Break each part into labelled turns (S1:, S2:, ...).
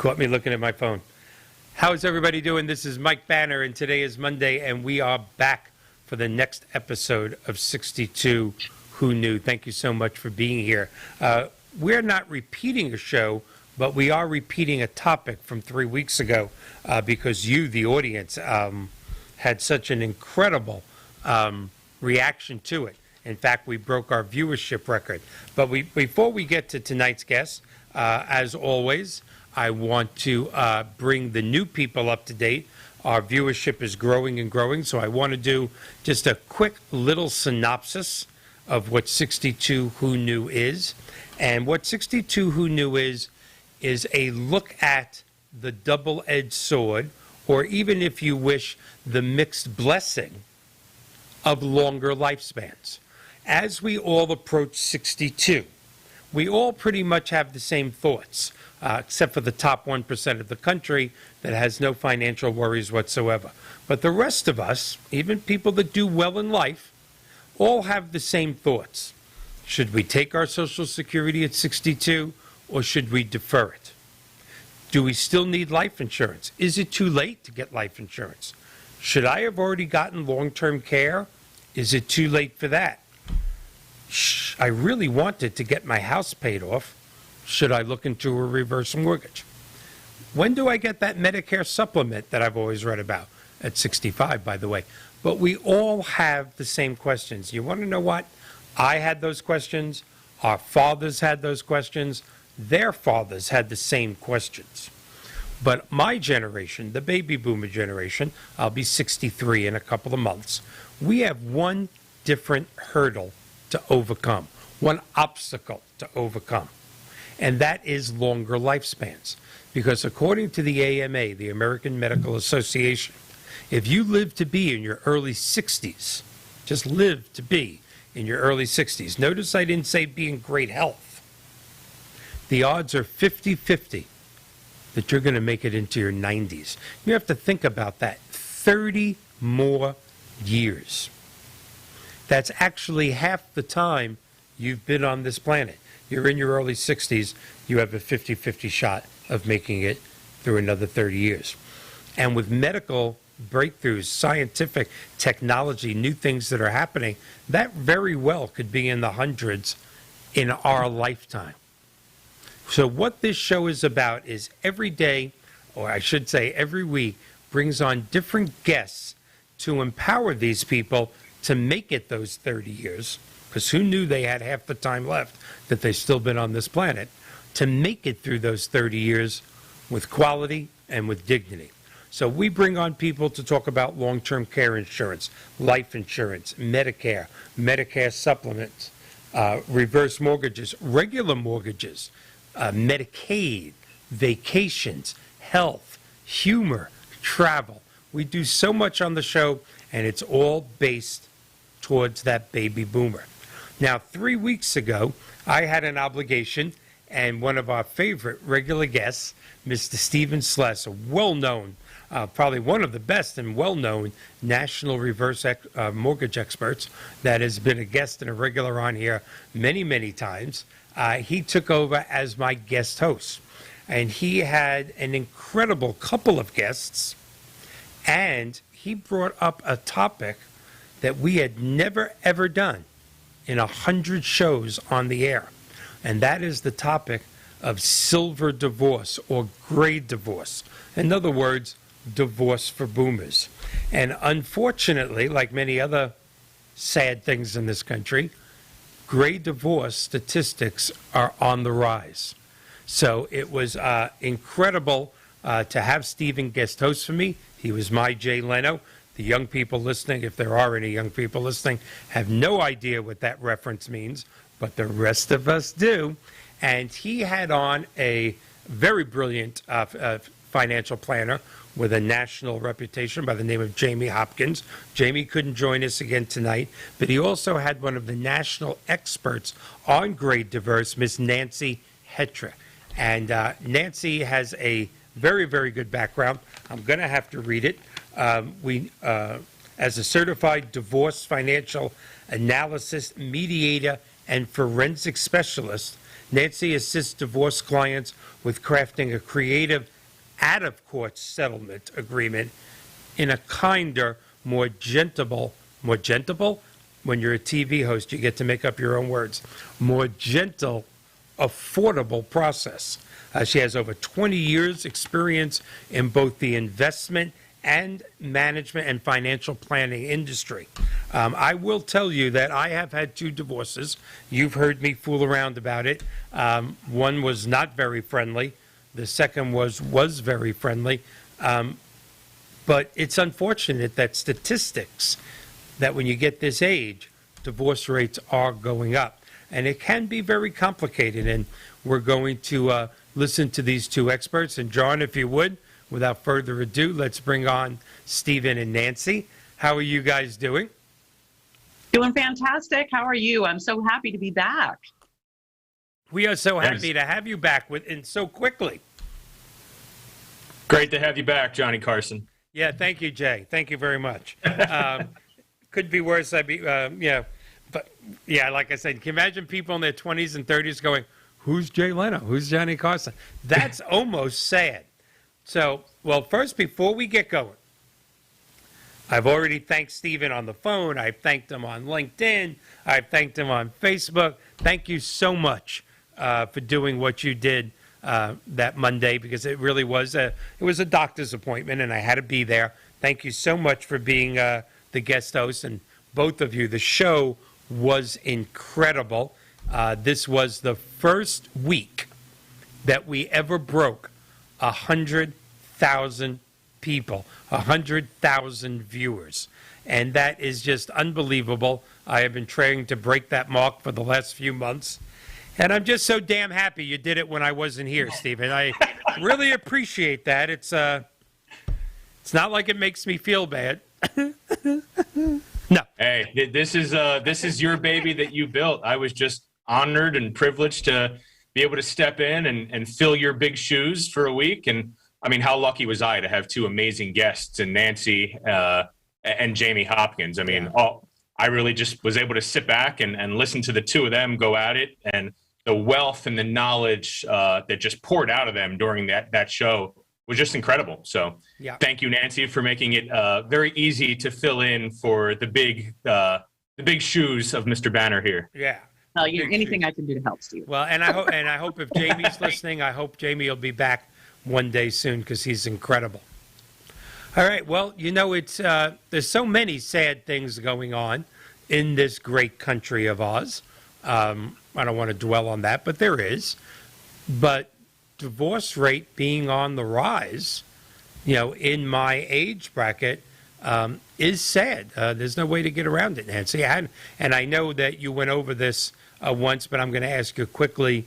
S1: Caught me looking at my phone. How's everybody doing? This is Mike Banner, and today is Monday, and we are back for the next episode of 62 Who Knew. Thank you so much for being here. We're not repeating a show, but we are repeating a topic from 3 weeks ago because you, the audience, had such an incredible reaction to it. In fact, we broke our viewership record. But before we get to tonight's guest, as always, I want to bring the new people up to date. Our viewership is growing and growing, so I want to do just a quick little synopsis of what 62 Who Knew is. And what 62 Who Knew is a look at the double-edged sword, or even if you wish, the mixed blessing of longer lifespans. As we all approach 62, we all pretty much have the same thoughts, except for the top 1% of the country that has no financial worries whatsoever. But the rest of us, even people that do well in life, all have the same thoughts. Should we take our Social Security at 62, or should we defer it? Do we still need life insurance? Is it too late to get life insurance? Should I have already gotten long-term care? Is it too late for that? I really wanted to get my house paid off. Should I look into a reverse mortgage? When do I get that Medicare supplement that I've always read about? At 65, by the way. But we all have the same questions. You want to know what? I had those questions. Our fathers had those questions. Their fathers had the same questions. But my generation, the baby boomer generation, I'll be 63 in a couple of months, we have one different hurdle to overcome, one obstacle to overcome, and that is longer lifespans. Because according to the AMA, the American Medical Association, if you live to be in your early 60s, just live to be in your early 60s, notice I didn't say be in great health, the odds are 50-50 that you're going to make it into your 90s. You have to think about that. 30 more years. That's actually half the time you've been on this planet. You're in your early 60s, you have a 50-50 shot of making it through another 30 years. And with medical breakthroughs, scientific technology, new things that are happening, that very well could be in the hundreds in our lifetime. So what this show is about is every day, or I should say every week, brings on different guests to empower these people to make it those 30 years, because who knew they had half the time left that they've still been on this planet, to make it through those 30 years with quality and with dignity. So we bring on people to talk about long-term care insurance, life insurance, Medicare, Medicare supplements, reverse mortgages, regular mortgages, Medicaid, vacations, health, humor, travel. We do so much on the show, and it's all based towards that baby boomer. Now, 3 weeks ago, I had an obligation, and one of our favorite regular guests, Mr. Stephen Sless, a well-known, probably one of the best and well-known national reverse mortgage experts that has been a guest and a regular on here many, many times. He took over as my guest host, and he had an incredible couple of guests, and he brought up a topic that we had never, ever done in 100 shows on the air. And that is the topic of silver divorce or gray divorce. In other words, divorce for boomers. And unfortunately, like many other sad things in this country, gray divorce statistics are on the rise. So it was incredible to have Stephen guest host for me. He was my Jay Leno. The young people listening, if there are any young people listening, have no idea what that reference means, but the rest of us do. And he had on a very brilliant financial planner with a national reputation by the name of Jamie Hopkins. Jamie couldn't join us again tonight, but he also had one of the national experts on grade diverse, Miss Nancy Hetrick. And Nancy has a very, very good background. I'm going to have to read it. As a certified divorce financial analysis, mediator, and forensic specialist, Nancy assists divorce clients with crafting a creative out-of-court settlement agreement in a kinder, more gentle, when you're a TV host, you get to make up your own words, more gentle, affordable process. She has over 20 years experience in both the investment and management and financial planning industry. I will tell you that I have had 2 divorces. You've heard me fool around about it. One was not very friendly. The second was very friendly. But it's unfortunate that statistics that when you get this age, divorce rates are going up. And it can be very complicated. And we're going to listen to these 2 experts. And John, if you would, without further ado, let's bring on Stephen and Nancy. How are you guys doing?
S2: Doing fantastic. How are you? I'm so happy to be back.
S1: We are so happy to have you back and so quickly.
S3: Great to have you back, Johnny Carson.
S1: Yeah, thank you, Jay. Thank you very much. Could be worse. But yeah, like I said, can you imagine people in their 20s and 30s going, "Who's Jay Leno? Who's Johnny Carson?" That's almost sad. So, well, first, before we get going, I've already thanked Stephen on the phone. I've thanked him on LinkedIn. I've thanked him on Facebook. Thank you so much for doing what you did that Monday, because it really was it was a doctor's appointment, and I had to be there. Thank you so much for being the guest host, and both of you. The show was incredible. This was the first week that we ever broke 100,000 people, 100,000 viewers. And that is just unbelievable. I have been trying to break that mark for the last few months. And I'm just so damn happy you did it when I wasn't here, Stephen. I really appreciate that. It's not like it makes me feel bad. No.
S3: Hey, this is your baby that you built. I was just honored and privileged to be able to step in and fill your big shoes for a week. And I mean, how lucky was I to have 2 amazing guests in Nancy and Jamie Hopkins? I mean, I really just was able to sit back and listen to the 2 of them go at it, and the wealth and the knowledge that just poured out of them during that show was just incredible. So Thank you, Nancy, for making it very easy to fill in for the big shoes of Mr. Banner here.
S1: Yeah.
S2: Anything I can do to help, Steve.
S1: Well, and I hope if Jamie's listening, I hope Jamie will be back one day soon, because he's incredible. All right. Well, it's there's so many sad things going on in this great country of ours. I don't want to dwell on that, but there is. But divorce rate being on the rise, in my age bracket, is sad. There's no way to get around it, Nancy. And I know that you went over this once, but I'm going to ask you quickly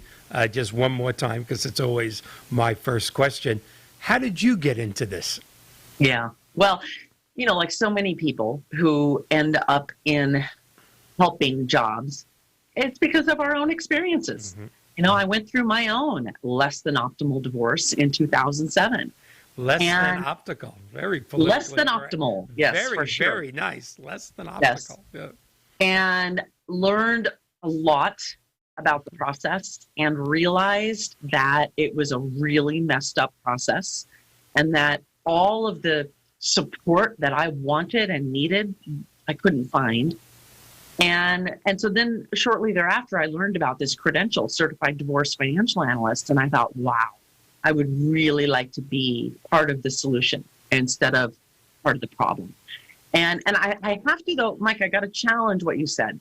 S1: just one more time, because it's always my first question. How did you get into this?
S2: Yeah. Well, like so many people who end up in helping jobs, it's because of our own experiences. Mm-hmm. I went through my own less than optimal divorce in 2007.
S1: Less than optical. Very politically
S2: less than
S1: correct.
S2: Optimal. Yes,
S1: very,
S2: for sure.
S1: Very nice. Less than optical.
S2: Yes.
S1: Yeah.
S2: And learned a lot about the process and realized that it was a really messed up process, and that all of the support that I wanted and needed, I couldn't find. And so then shortly thereafter, I learned about this credential, Certified Divorce Financial Analyst, and I thought, wow, I would really like to be part of the solution instead of part of the problem. And I have to, though, Mike, I got to challenge what you said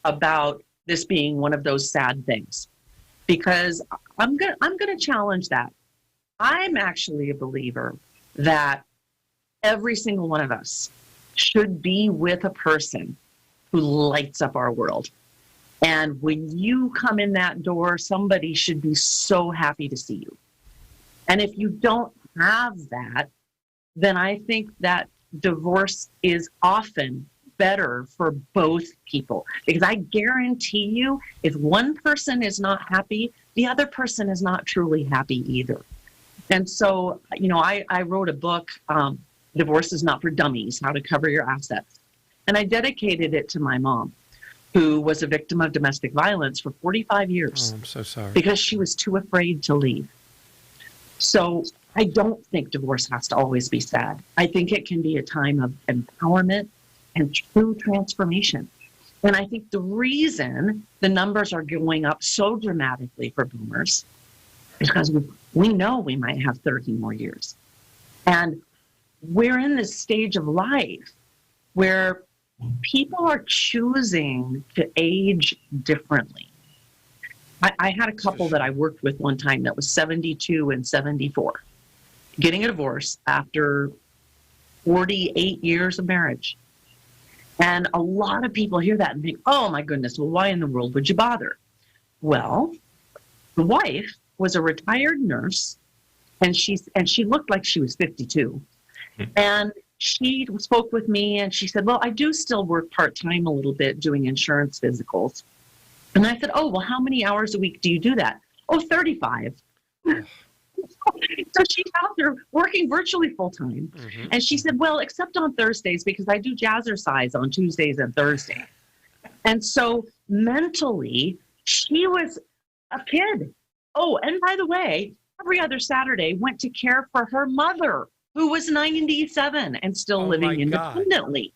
S2: about this being one of those sad things, because I'm gonna challenge that. I'm actually a believer that every single one of us should be with a person who lights up our world. And when you come in that door, somebody should be so happy to see you. And if you don't have that, then I think that divorce is often better for both people. Because I guarantee you, if one person is not happy, the other person is not truly happy either. And so, I wrote a book, Divorce is Not for Dummies, How to Cover Your Assets. And I dedicated it to my mom, who was a victim of domestic violence for 45 years.
S1: Oh, I'm so sorry.
S2: Because she was too afraid to leave. So I don't think divorce has to always be sad. I think it can be a time of empowerment and true transformation. And I think the reason the numbers are going up so dramatically for boomers is because we know we might have 30 more years. And we're in this stage of life where people are choosing to age differently. I had a couple that I worked with one time that was 72 and 74, getting a divorce after 48 years of marriage. And a lot of people hear that and think, oh my goodness, well, why in the world would you bother? Well, the wife was a retired nurse, and she looked like she was 52. And she spoke with me and she said, well, I do still work part-time a little bit doing insurance physicals. And I said, oh, well, how many hours a week do you do that? Oh, 35. So she's out there working virtually full-time. Mm-hmm. And she said, well, except on Thursdays, because I do jazzercise on Tuesdays and Thursdays. And so mentally, she was a kid. Oh, and by the way, every other Saturday went to care for her mother, who was 97 and still living independently.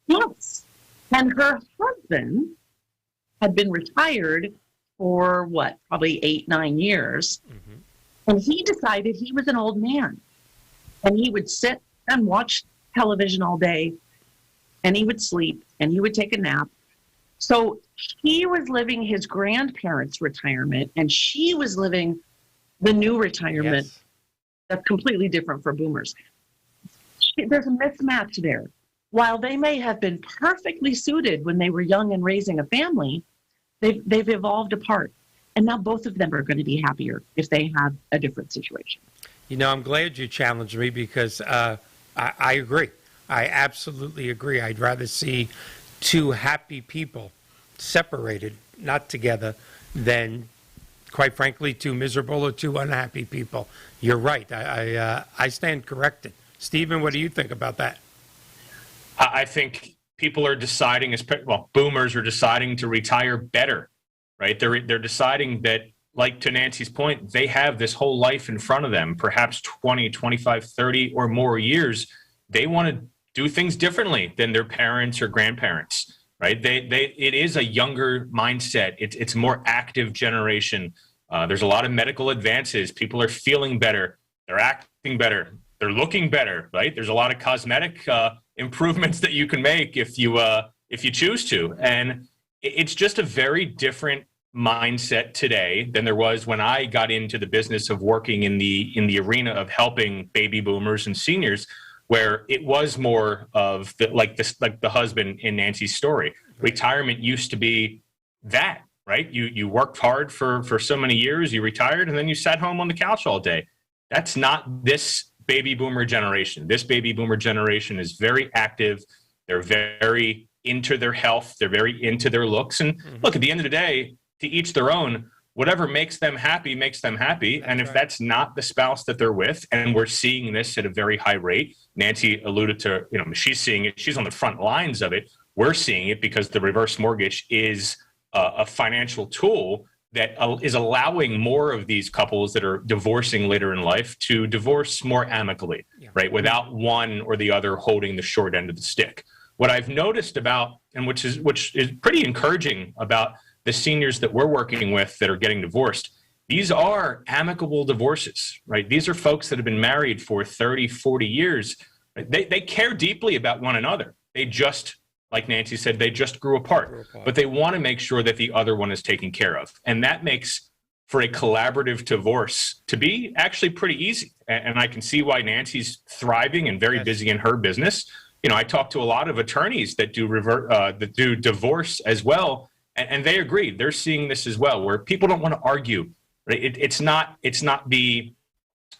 S2: Yes. And her husband had been retired for probably 8-9 years. Mm-hmm. And he decided he was an old man. And he would sit and watch television all day. And he would sleep. And he would take a nap. So he was living his grandparents' retirement. And she was living the new retirement. Yes. That's completely different for boomers. There's a mismatch there. While they may have been perfectly suited when they were young and raising a family, they've evolved apart. And now both of them are going to be happier if they have a different situation.
S1: You know, I'm glad you challenged me because I agree. I absolutely agree. I'd rather see two happy people separated, not together, than, quite frankly, two miserable or two unhappy people. You're right. I stand corrected. Stephen, what do you think about that?
S3: I think people are deciding, boomers are deciding to retire better. Right? They're deciding that, like to Nancy's point, they have this whole life in front of them, perhaps 20, 25, 30 or more years. They want to do things differently than their parents or grandparents, right? It is a younger mindset. It's a more active generation. There's a lot of medical advances. People are feeling better. They're acting better. They're looking better, right? There's a lot of cosmetic improvements that you can make if you choose to. And it's just a very different mindset today than there was when I got into the business of working in the arena of helping baby boomers and seniors, where it was more of the husband in Nancy's story. Retirement used to be that, right? You worked hard for so many years, you retired, and then you sat home on the couch all day. That's not this baby boomer generation. This baby boomer generation is very active. They're very into their health. They're very into their looks. And look, at the end of the day, to each their own, whatever makes them happy makes them happy. And if that's not the spouse that they're with, and we're seeing this at a very high rate, Nancy alluded to, she's seeing it. She's on the front lines of it. We're seeing it because the reverse mortgage is a financial tool that is allowing more of these couples that are divorcing later in life to divorce more amicably, right? Without one or the other holding the short end of the stick. What I've noticed about, and which is pretty encouraging about the seniors that we're working with that are getting divorced, these are amicable divorces, right? These are folks that have been married for 30, 40 years. Right? They care deeply about one another. They just, like Nancy said, they just grew apart. But they want to make sure that the other one is taken care of. And that makes for a collaborative divorce to be actually pretty easy. And I can see why Nancy's thriving and very busy in her business. I talk to a lot of attorneys that do divorce as well, and they agree. They're seeing this as well, where people don't want to argue. Right? It's not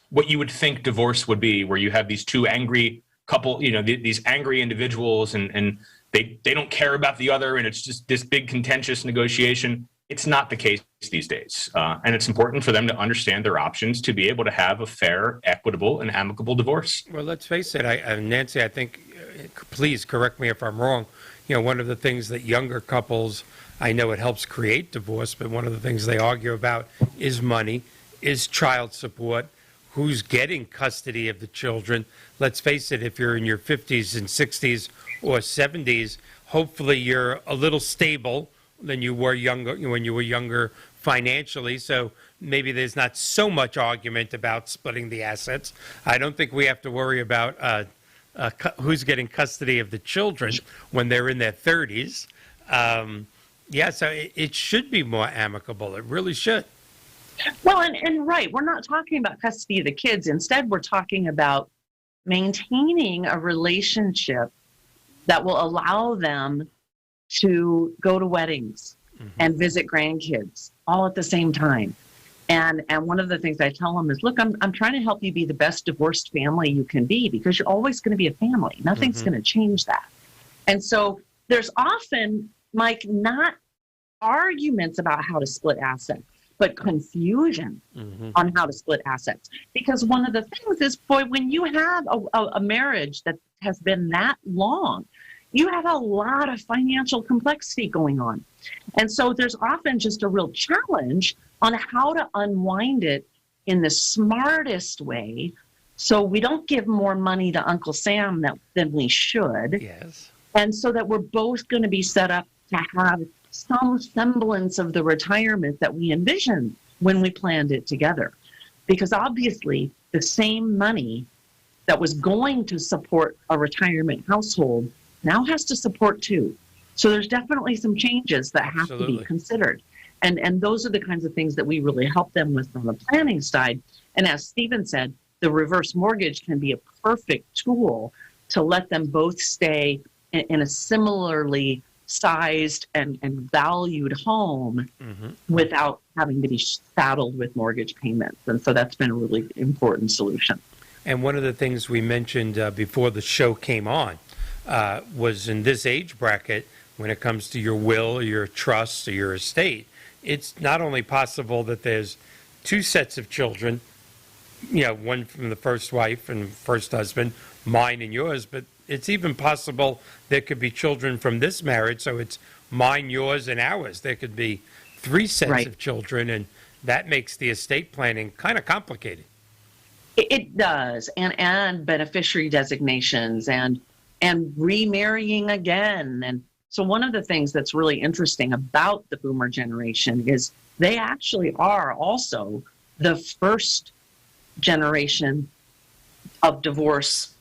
S3: what you would think divorce would be, where you have these two angry couple, these angry individuals, and they don't care about the other, and it's just this big contentious negotiation. It's not the case these days, and it's important for them to understand their options to be able to have a fair, equitable, and amicable divorce.
S1: Well, let's face it, Nancy, I think, please correct me if I'm wrong, one of the things that younger couples, I know it helps create divorce, but one of the things they argue about is money, is child support, who's getting custody of the children. Let's face it, if you're in your 50s and 60s or 70s, hopefully you're a little stable than you were younger when you were younger financially. So maybe there's not so much argument about splitting the assets. I don't think we have to worry about who's getting custody of the children when they're in their 30s. Yeah, so it should be more amicable. It really should.
S2: Well, and right, we're not talking about custody of the kids. Instead, we're talking about maintaining a relationship that will allow them to go to weddings and visit grandkids all at the same time. And one of the things I tell them is, look, I'm trying to help you be the best divorced family you can be, because you're always going to be a family. Nothing's going to change that. And so there's often, Mike, not arguments about how to split assets, but confusion on how to split assets. Because one of the things is, boy, when you have a marriage that has been that long, you have a lot of financial complexity going on. And so there's often just a real challenge on how to unwind it in the smartest way, so we don't give more money to Uncle Sam than we should.
S1: Yes.
S2: And so that we're both going to be set up to have some semblance of the retirement that we envisioned when we planned it together. Because obviously the same money that was going to support a retirement household now has to support two. So there's definitely some changes that have to be considered. And those are the kinds of things that we really help them with on the planning side. And as Stephen said, the reverse mortgage can be a perfect tool to let them both stay in a similarly sized and valued home without having to be saddled with mortgage payments. And so that's been a really important solution.
S1: And one of the things we mentioned before the show came on was in this age bracket, when it comes to your will or your trust or your estate, it's not only possible that there's two sets of children, one from the first wife and first husband, mine and yours, but it's even possible there could be children from this marriage, so it's mine, yours, and ours. There could be three sets of children, and that makes the estate planning kind of complicated.
S2: It does, and beneficiary designations and remarrying again. And so one of the things that's really interesting about the boomer generation is they actually are also the first generation of divorce.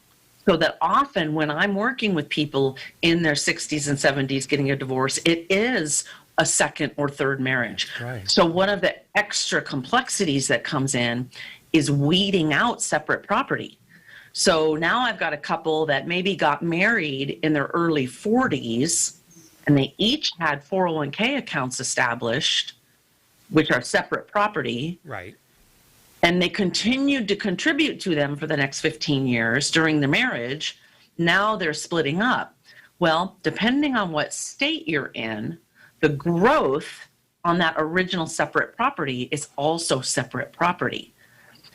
S2: So that often when I'm working with people in their 60s and 70s getting a divorce, it is a second or third marriage.
S1: Right.
S2: So one of the extra complexities that comes in is weeding out separate property. So now I've got a couple that maybe got married in their early 40s, and they each had 401k accounts established, which are separate property.
S1: Right.
S2: And they continued to contribute to them for the next 15 years during the marriage. Now they're splitting up. Well, depending on what state you're in, the growth on that original separate property is also separate property.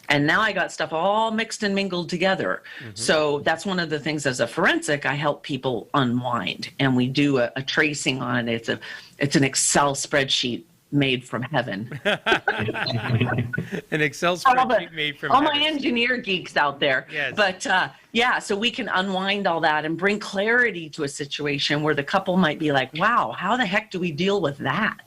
S2: And now I got stuff all mixed and mingled together. So that's one of the things as a forensic, I help people unwind. And we do a tracing on it. It's an Excel spreadsheet made from heaven.
S1: An Excel spreadsheet made from
S2: all
S1: heaven.
S2: my engineer geeks out there.
S1: Yes.
S2: But so we can unwind all that and bring clarity to a situation where the couple might be like, wow, how the heck do we deal with that?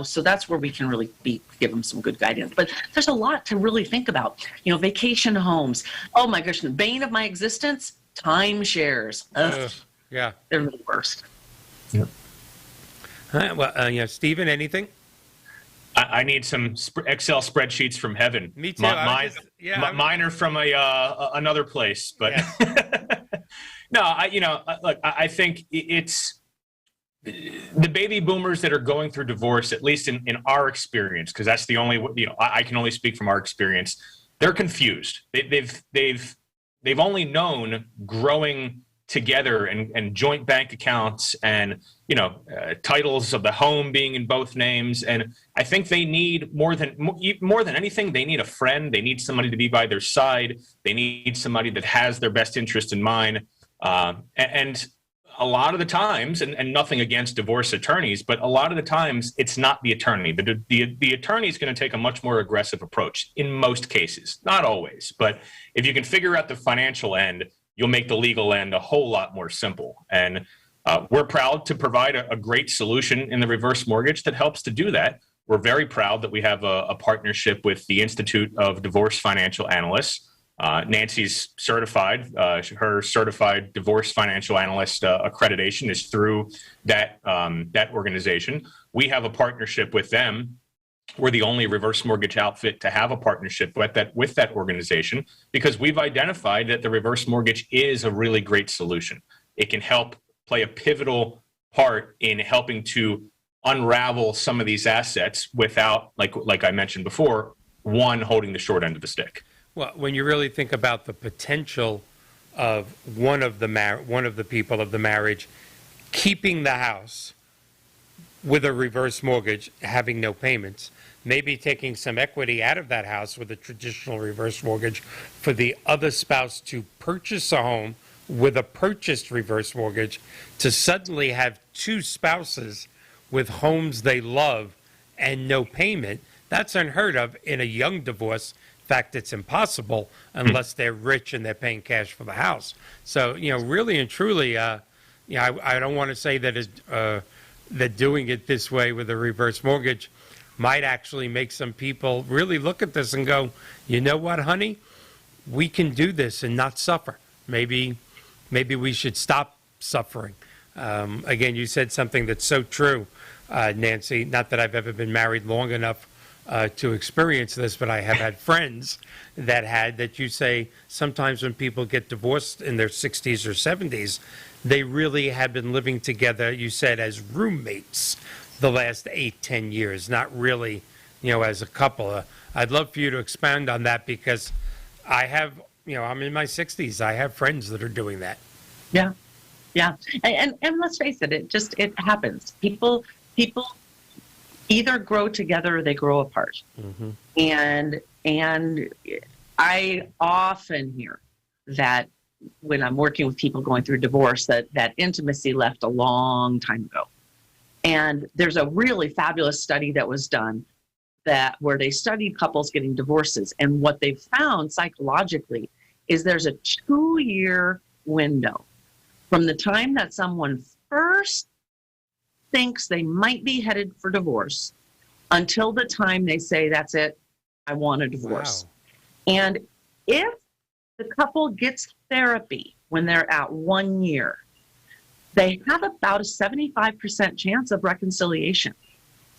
S2: So that's where we can really give them some good guidance. But there's a lot to really think about. Vacation homes. Oh my gosh, the bane of my existence, timeshares.
S1: Yeah.
S2: They're the worst.
S4: Yep.
S1: Well, Stephen, anything?
S3: I need some Excel spreadsheets from heaven.
S1: Me too.
S3: Mine are from another place, but no. I think it's the baby boomers that are going through divorce, at least in our experience, because that's the only I can only speak from our experience. They're confused. They've only known growing together and joint bank accounts and titles of the home being in both names. And I think they need more than anything, they need a friend. They need somebody to be by their side. They need somebody that has their best interest in mind. And a lot of the times, and nothing against divorce attorneys, but a lot of the times it's not the attorney. The attorney is going to take a much more aggressive approach in most cases, not always. But if you can figure out the financial end, you'll make the legal end a whole lot more simple. And we're proud to provide a great solution in the reverse mortgage that helps to do that. We're very proud that we have a partnership with the Institute of Divorce Financial Analysts. Nancy's certified. Her certified divorce financial analyst accreditation is through that organization. We have a partnership with them. We're the only reverse mortgage outfit to have a partnership with that organization, because we've identified that the reverse mortgage is a really great solution. It can help play a pivotal part in helping to unravel some of these assets without, like I mentioned before, one holding the short end of the stick.
S1: Well, when you really think about the potential of one of the people of the marriage keeping the house with a reverse mortgage, having no payments, maybe taking some equity out of that house with a traditional reverse mortgage for the other spouse to purchase a home with a purchased reverse mortgage, to suddenly have two spouses with homes they love and no payment, that's unheard of in a young divorce. In fact, it's impossible unless they're rich and they're paying cash for the house. So, really and truly, I don't want to say that doing it this way with a reverse mortgage might actually make some people really look at this and go, you know what, honey, we can do this and not suffer. Maybe we should stop suffering. Again, you said something that's so true, Nancy. Not that I've ever been married long enough to experience this, but I have had friends that you say sometimes when people get divorced in their 60s or 70s, they really have been living together, you said, as roommates the last 8-10 years, not really, as a couple. I'd love for you to expand on that, because I have, I'm in my 60s. I have friends that are doing that.
S2: Yeah. And let's face it, it happens. People either grow together or they grow apart. Mm-hmm. And I often hear that when I'm working with people going through divorce, that intimacy left a long time ago. And there's a really fabulous study that was done where they studied couples getting divorces. And what they found psychologically is there's a 2-year window from the time that someone first thinks they might be headed for divorce until the time they say, that's it, I want a divorce. Wow. And if the couple gets therapy when they're at 1 year, they have about a 75% chance of reconciliation.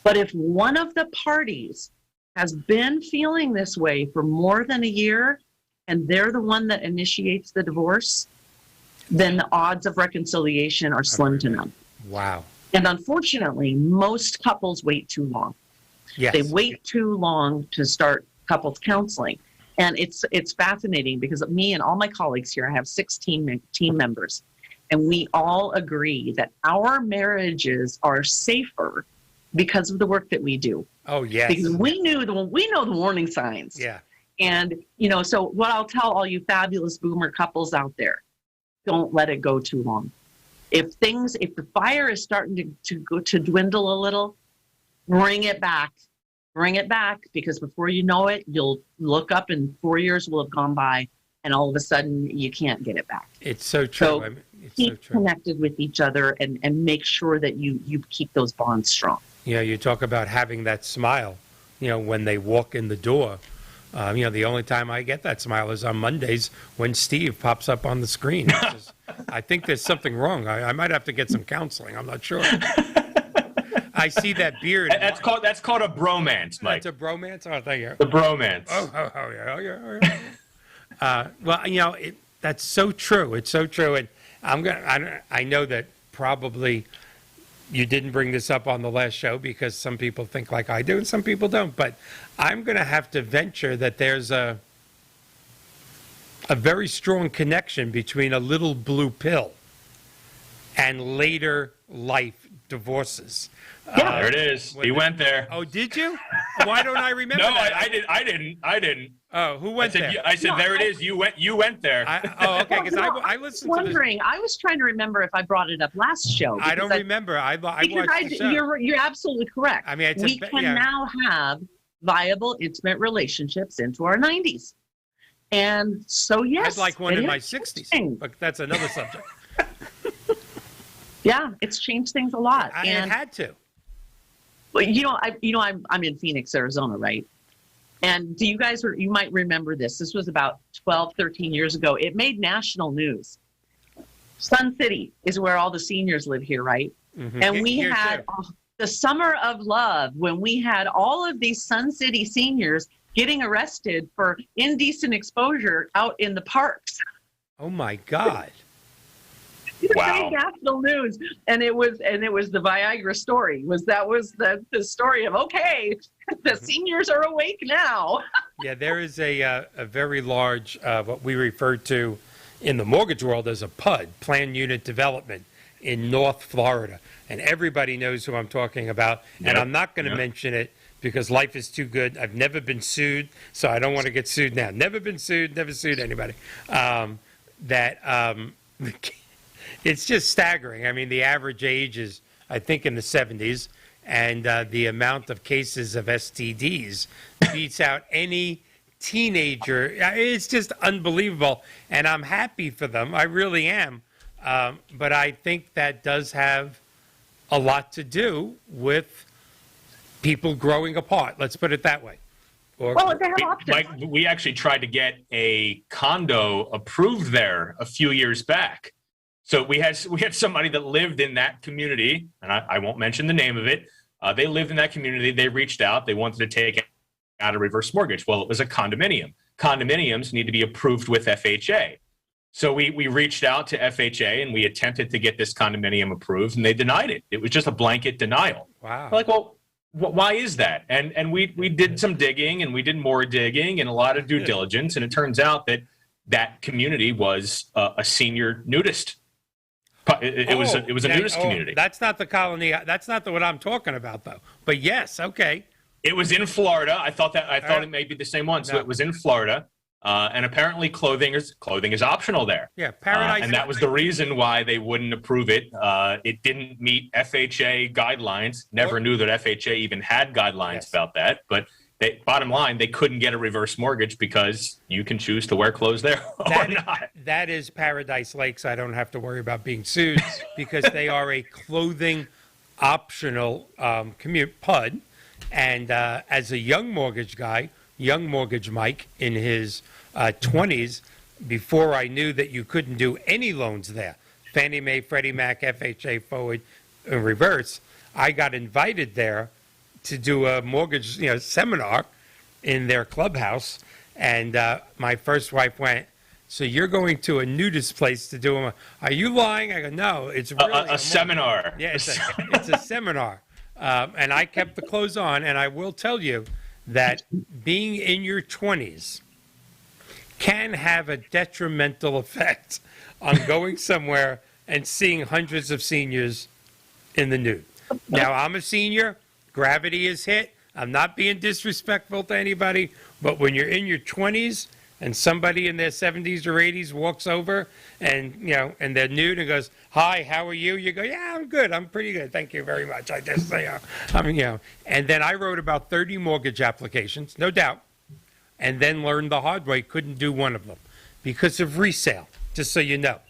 S2: But if one of the parties has been feeling this way for more than a year and they're the one that initiates the divorce, then the odds of reconciliation are slim to none.
S1: Wow.
S2: And unfortunately, most couples wait too long.
S1: Yes.
S2: They wait too long to start couples counseling. And it's fascinating because me and all my colleagues here, I have 6 team members, and we all agree that our marriages are safer because of the work that we do.
S1: Oh, yes.
S2: Because we know the warning signs.
S1: Yeah.
S2: And, so what I'll tell all you fabulous boomer couples out there, don't let it go too long. If the fire is starting to dwindle a little, bring it back, because before you know it, you'll look up and 4 years will have gone by, and all of a sudden you can't get it back.
S1: It's so true.
S2: So keep connected with each other and make sure that you keep those bonds strong.
S1: You talk about having that smile, when they walk in the door. The only time I get that smile is on Mondays when Steve pops up on the screen. I think there's something wrong. I might have to get some counseling. I'm not sure. I see that beard.
S3: That's called a bromance, Mike.
S1: That's a bromance? Oh, thank you.
S3: The bromance.
S1: Oh, yeah. Well, that's so true. It's so true. And I know that probably you didn't bring this up on the last show because some people think like I do and some people don't. But I'm going to have to venture that there's a very strong connection between a little blue pill and later life divorces.
S2: Yeah.
S3: There it is. He went there.
S1: Oh, did you? Why don't I remember
S3: No,
S1: that?
S3: I didn't.
S1: Oh, who went there?
S3: I said,
S2: No,
S3: there it is. You went there.
S1: Okay, because I listened to this.
S2: Wondering, I was trying to remember if I brought it up last show.
S1: I don't remember. I watched the show.
S2: You're absolutely correct.
S1: I mean,
S2: we can now have viable, intimate relationships into our 90s. And so, yes.
S1: I'd like one in my
S2: is
S1: 60s, but that's another subject.
S2: Yeah, it's changed things a lot.
S1: It had to.
S2: Well, I'm in Phoenix, Arizona, right? And you might remember this. This was about 12, 13 years ago. It made national news. Sun City is where all the seniors live here, right?
S1: Mm-hmm.
S2: And we had the Summer of Love when we had all of these Sun City seniors getting arrested for indecent exposure out in the parks.
S1: Oh my God.
S3: Wow.
S2: National news, and it was the Viagra story. That was the story of, okay, the seniors are awake now.
S1: Yeah, there is a very large what we refer to in the mortgage world as a PUD, Planned Unit Development, in North Florida, and everybody knows who I'm talking about.
S3: Yep.
S1: And I'm not going to mention it because life is too good. I've never been sued, so I don't want to get sued now. Never been sued, never sued anybody. It's just staggering. I mean, the average age is, I think, in the 70s, and the amount of cases of STDs beats out any teenager. It's just unbelievable, and I'm happy for them. I really am. But I think that does have a lot to do with people growing apart. Let's put it that way.
S2: Well, they have options.
S3: Mike, we actually tried to get a condo approved there a few years back. So we had somebody that lived in that community, and I won't mention the name of it. They lived in that community. They reached out. They wanted to take out a reverse mortgage. Well, it was a condominium. Condominiums need to be approved with FHA. So we reached out to FHA and we attempted to get this condominium approved, and they denied it. It was just a blanket denial.
S1: Wow.
S3: We're like, well, why is that? And we did some digging, and we did more digging and a lot of due diligence, and it turns out that community was a senior nudist. It was a nudist community.
S1: That's not the colony. That's not what I'm talking about, though. But yes, okay.
S3: It was in Florida. I thought it may be the same one. So it was in Florida, and apparently clothing is optional there.
S1: Yeah, Paradise.
S3: And that was the reason why they wouldn't approve it. It didn't meet FHA guidelines. Never knew that FHA even had guidelines about that. But bottom line, they couldn't get a reverse mortgage because you can choose to wear clothes there or not.
S1: That is Paradise Lakes. I don't have to worry about being sued because they are a clothing optional PUD. And as a young mortgage guy, young mortgage Mike in his 20s, before I knew that you couldn't do any loans there, Fannie Mae, Freddie Mac, FHA forward and reverse, I got invited there to do a mortgage seminar in their clubhouse. And my first wife went, so you're going to a nudist place to do are you lying? I go, no, it's really
S3: a seminar.
S1: Yeah, it's a seminar. And I kept the clothes on, and I will tell you that being in your 20s can have a detrimental effect on going somewhere and seeing hundreds of seniors in the nude. Now, I'm a senior. Gravity is hit. I'm not being disrespectful to anybody, but when you're in your 20s and somebody in their 70s or 80s walks over and they're nude and goes, "Hi, how are you?" You go, "Yeah, I'm good. I'm pretty good. Thank you very much." I just say, and then I wrote about 30 mortgage applications, no doubt, and then learned the hard way, couldn't do one of them because of resale, just so you know.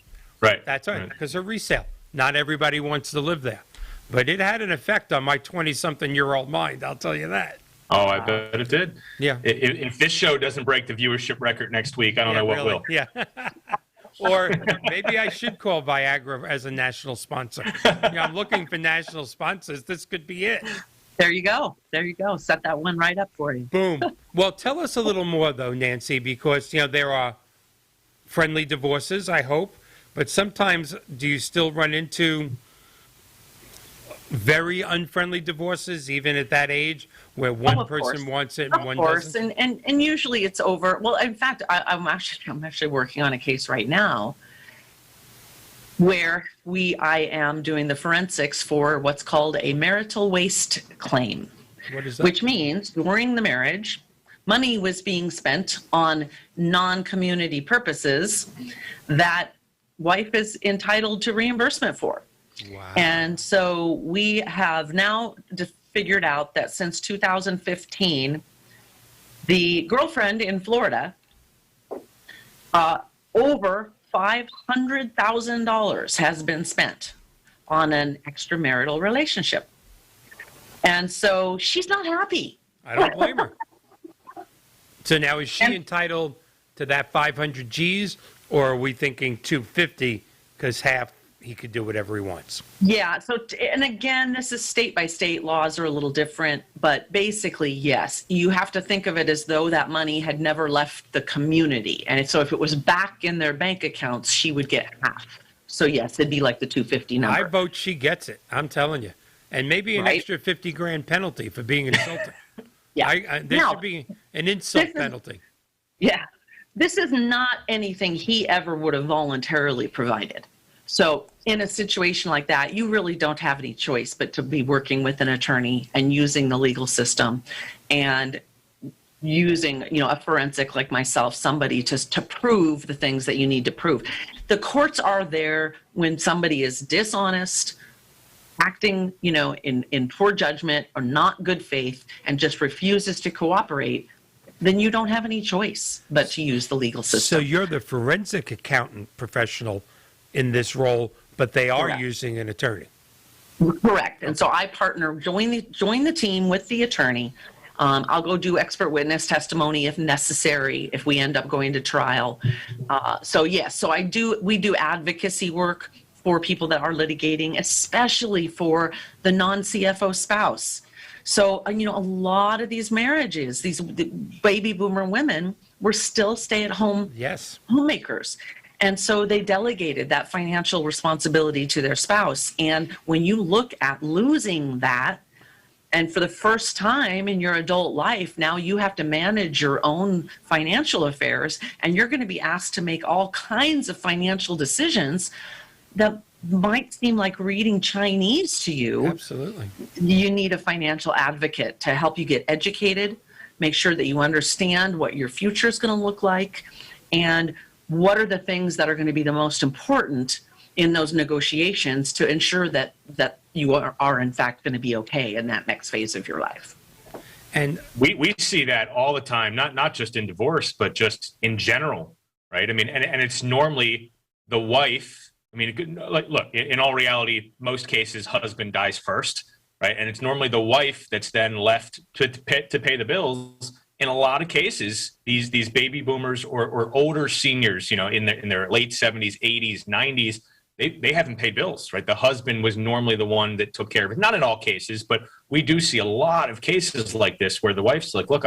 S3: Right.
S1: That's right, because of resale. Not everybody wants to live there. But it had an effect on my 20-something-year-old mind, I'll tell you that.
S3: Oh, I bet it did.
S1: Yeah.
S3: If this show doesn't break the viewership record next week, I don't know what will.
S1: Yeah. Or maybe I should call Viagra as a national sponsor. I'm looking for national sponsors. This could be it.
S2: There you go. Set that one right up for you.
S1: Boom. Well, tell us a little more, though, Nancy, because, there are friendly divorces, I hope. But sometimes do you still run into very unfriendly divorces, even at that age, where one person wants it and one doesn't?
S2: And usually it's over. Well, in fact, I'm actually working on a case right now. where I am doing the forensics for what's called a marital waste claim.
S1: What is that?
S2: Which means during the marriage, money was being spent on non-community purposes that wife is entitled to reimbursement for.
S1: Wow.
S2: And so we have now figured out that since 2015, the girlfriend in Florida, over $500,000 has been spent on an extramarital relationship. And so she's not happy.
S1: I don't blame her. So now is she entitled to that 500 G's, or are we thinking 250 because half he could do whatever he wants?
S2: Yeah. So, and again, this is state by state, laws are a little different, but basically, yes, you have to think of it as though that money had never left the community. And so if it was back in their bank accounts, she would get half. So yes, it'd be like the 250 number.
S1: I vote she gets it. I'm telling you. And maybe an
S2: Right?
S1: extra 50 grand penalty for being insulted.
S2: Yeah.
S1: There
S2: Now,
S1: should be an insult penalty.
S2: Yeah. This is not anything he ever would have voluntarily provided. So in a situation like that, you really don't have any choice but to be working with an attorney and using the legal system and using, a forensic like myself, somebody to prove the things that you need to prove. The courts are there when somebody is dishonest, acting, in poor judgment or not good faith and just refuses to cooperate. Then you don't have any choice but to use the legal system.
S1: So you're the forensic accountant professional in this role, but they are
S2: Correct.
S1: using an attorney.
S2: Correct. And so I partner, join the team with the attorney. I'll go do expert witness testimony if necessary, if we end up going to trial. So we do advocacy work for people that are litigating, especially for the non-CFO spouse. So, a lot of these marriages, these baby boomer women were still stay-at-home homemakers. And so they delegated that financial responsibility to their spouse. And when you look at losing that, and for the first time in your adult life, now you have to manage your own financial affairs, and you're going to be asked to make all kinds of financial decisions that might seem like reading Chinese to you.
S1: Absolutely.
S2: You need a financial advocate to help you get educated, make sure that you understand what your future is going to look like, and what are the things that are going to be the most important in those negotiations to ensure that you are in fact going to be okay in that next phase of your life.
S3: And we see that all the time, not just in divorce, but just in general, right? I mean, and it's normally the wife. I mean, look, in all reality, most cases, husband dies first, right? And it's normally the wife that's then left to pay the bills. In a lot of cases, these baby boomers or older seniors, in their late 70s, 80s, 90s, they haven't paid bills, right? The husband was normally the one that took care of it. Not in all cases, but we do see a lot of cases like this where the wife's like, look,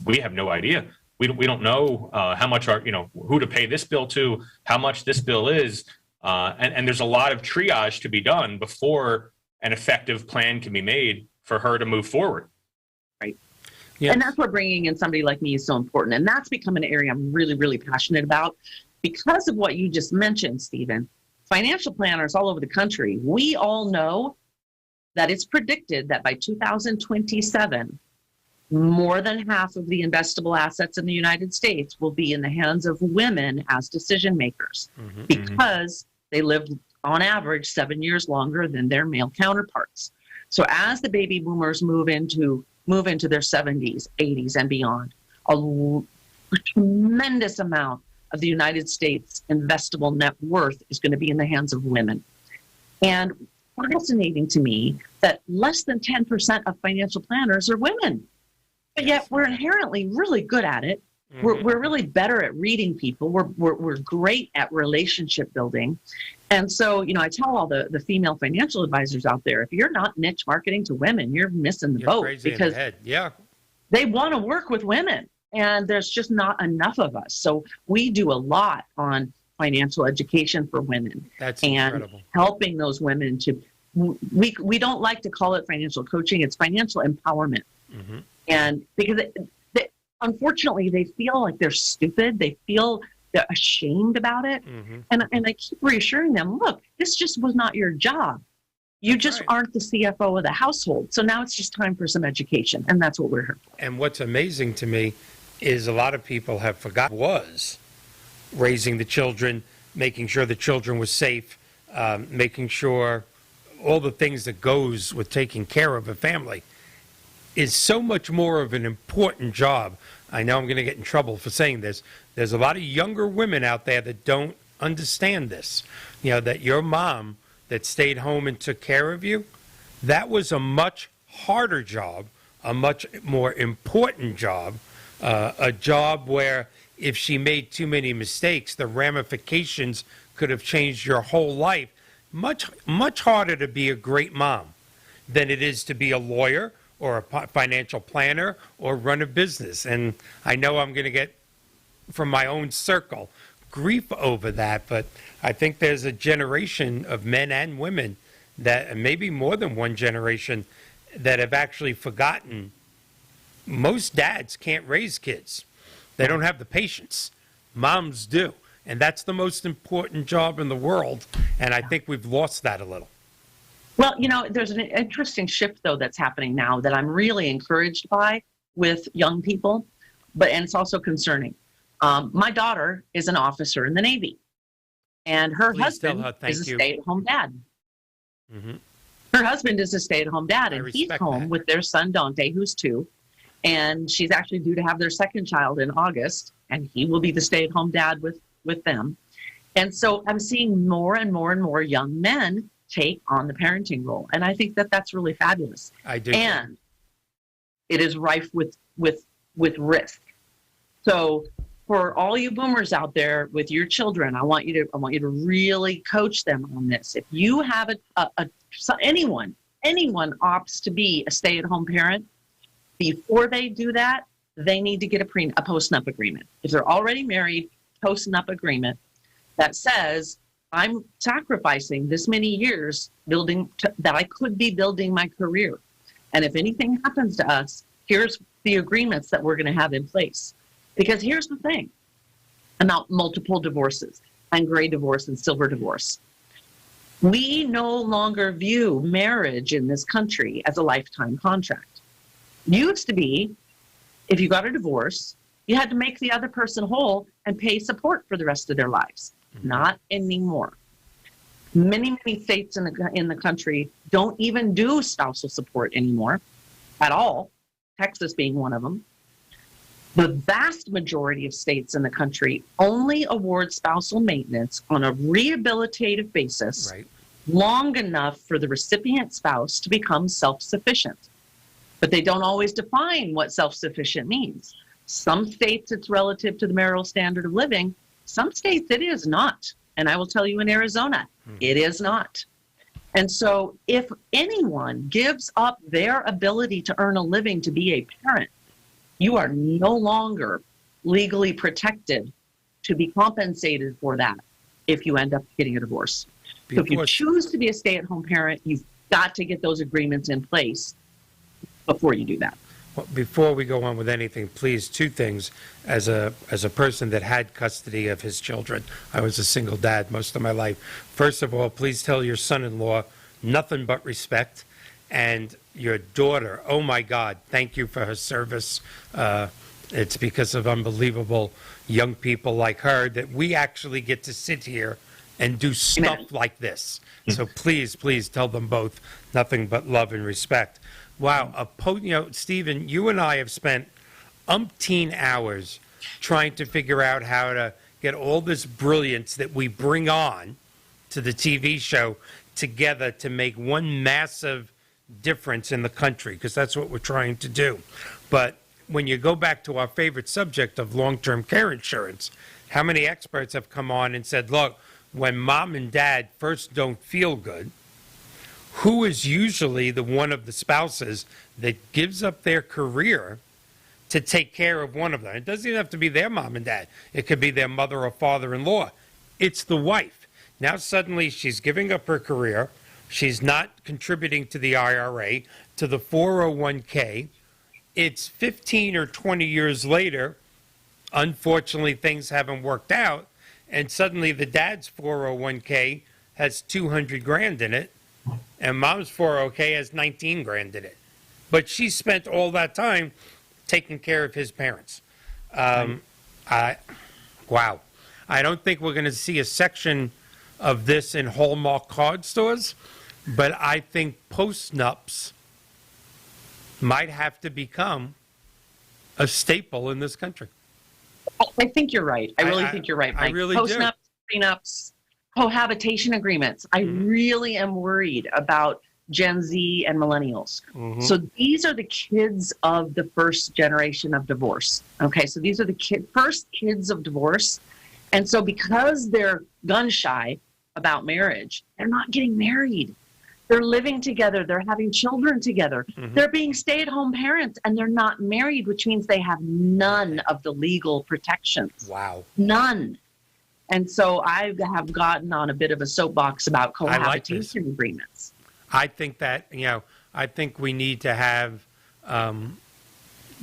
S3: we have no idea. We don't know how much who to pay this bill to, how much this bill is. And there's a lot of triage to be done before an effective plan can be made for her to move forward.
S2: Right.
S1: Yes.
S2: And that's where bringing in somebody like me is so important. And that's become an area I'm really, really passionate about because of what you just mentioned, Stephen. Financial planners all over the country, we all know that it's predicted that by 2027, more than half of the investable assets in the United States will be in the hands of women as decision makers because they live on average 7 years longer than their male counterparts. So as the baby boomers move into their 70s, 80s, and beyond, a tremendous amount of the United States investable net worth is going to be in the hands of women. And fascinating to me that less than 10% of financial planners are women. But yet we're inherently really good at it. We're really better at reading people. We're great at relationship building. And so, I tell all the female financial advisors out there, if you're not niche marketing to women, you're missing the boat because they want to work with women. And there's just not enough of us. So we do a lot on financial education for women.
S1: That's
S2: and
S1: incredible.
S2: Helping those women to, we don't like to call it financial coaching, it's financial empowerment. And because unfortunately they feel like they're stupid. They feel they're ashamed about it.
S1: Mm-hmm.
S2: And I keep reassuring them, look, this just was not your job. You just aren't the CFO of the household. So now it's just time for some education. And that's what we're here for.
S1: And what's amazing to me is a lot of people have forgotten was raising the children, making sure the children were safe, making sure all the things that goes with taking care of a family is so much more of an important job. I know I'm going to get in trouble for saying this. There's a lot of younger women out there that don't understand this. You know, that your mom that stayed home and took care of you, that was a much harder job, a much more important job, a job where if she made too many mistakes, the ramifications could have changed your whole life. Much harder to be a great mom than it is to be a lawyer or a financial planner or run a business. And I know I'm going to get, from my own circle, grief over that, but I think there's a generation of men and women that, and maybe more than one generation, that have actually forgotten most dads can't raise kids. They don't have the patience. Moms do. And that's the most important job in the world. And I think we've lost that a little.
S2: Well, you know, there's an interesting shift, though, that's happening now that I'm really encouraged by with young people, and it's also concerning. My daughter is an officer in the Navy, and her husband is a stay-at-home dad.
S1: Mm-hmm.
S2: Her husband is a stay-at-home dad, and he's home with their son, Dante, who's 2. And she's actually due to have their second child in August, and he will be the stay-at-home dad with them. And so I'm seeing more and more and more young men take on the parenting role. And I think that that's really fabulous.
S1: I do.
S2: And it is rife with risk. So for all you boomers out there with your children, I want you to really coach them on this. If you have anyone opts to be a stay-at-home parent, before they do that, they need to get a post-nup agreement. If they're already married, post-nup agreement that says, I'm sacrificing this many years that I could be building my career. And if anything happens to us, here's the agreements that we're going to have in place. Because here's the thing about multiple divorces and gray divorce and silver divorce. We no longer view marriage in this country as a lifetime contract. Used to be, if you got a divorce, you had to make the other person whole and pay support for the rest of their lives. Mm-hmm. Not anymore. Many states in the country don't even do spousal support anymore at all, Texas being one of them. The vast majority of states in the country only award spousal maintenance on a rehabilitative basis, right, long enough for the recipient spouse to become self-sufficient. But they don't always define what self-sufficient means. Some states it's relative to the marital standard of living. Some states it is not. And I will tell you in Arizona, it is not. And so if anyone gives up their ability to earn a living to be a parent, you are no longer legally protected to be compensated for that if you end up getting a divorce. So if you choose to be a stay-at-home parent, you've got to get those agreements in place before you do that.
S1: Well, before we go on with anything, please, 2 things. As a person that had custody of his children, I was a single dad most of my life. First of all, please tell your son-in-law nothing but respect. And your daughter, oh my God, thank you for her service. It's because of unbelievable young people like her that we actually get to sit here and do stuff like this. So please tell them both nothing but love and respect. Wow, Stephen, you and I have spent umpteen hours trying to figure out how to get all this brilliance that we bring on to the TV show together to make one massive difference in the country, because that's what we're trying to do. But when you go back to our favorite subject of long-term care insurance, how many experts have come on and said, look, when mom and dad first don't feel good, who is usually the one of the spouses that gives up their career to take care of one of them? It doesn't even have to be their mom and dad. It could be their mother or father-in-law. It's the wife. Now suddenly she's giving up her career. She's not contributing to the IRA, to the 401k. It's 15 or 20 years later unfortunately, things haven't worked out, and suddenly the dad's 401k has 200 grand in it, and mom's 401k has 19 grand in it. But she spent all that time taking care of his parents. Wow. I don't think we're going to see a section of this in Hallmark card stores, but I think post-nups might have to become a staple in this country.
S2: I think you're right. I really think you're right, Mike.
S1: I really do.
S2: Post-nups, prenups, cohabitation agreements. I really am worried about Gen Z and millennials. So these are the kids of the first generation of divorce. Okay, so these are the first kids of divorce. And so because they're gun shy about marriage, they're not getting married. They're living together. They're having children together. They're being stay-at-home parents, and they're not married, which means they have none of the legal protections.
S1: Wow.
S2: None. And so I have gotten on a bit of a soapbox about cohabitation agreements.
S1: I think that, I think we need to have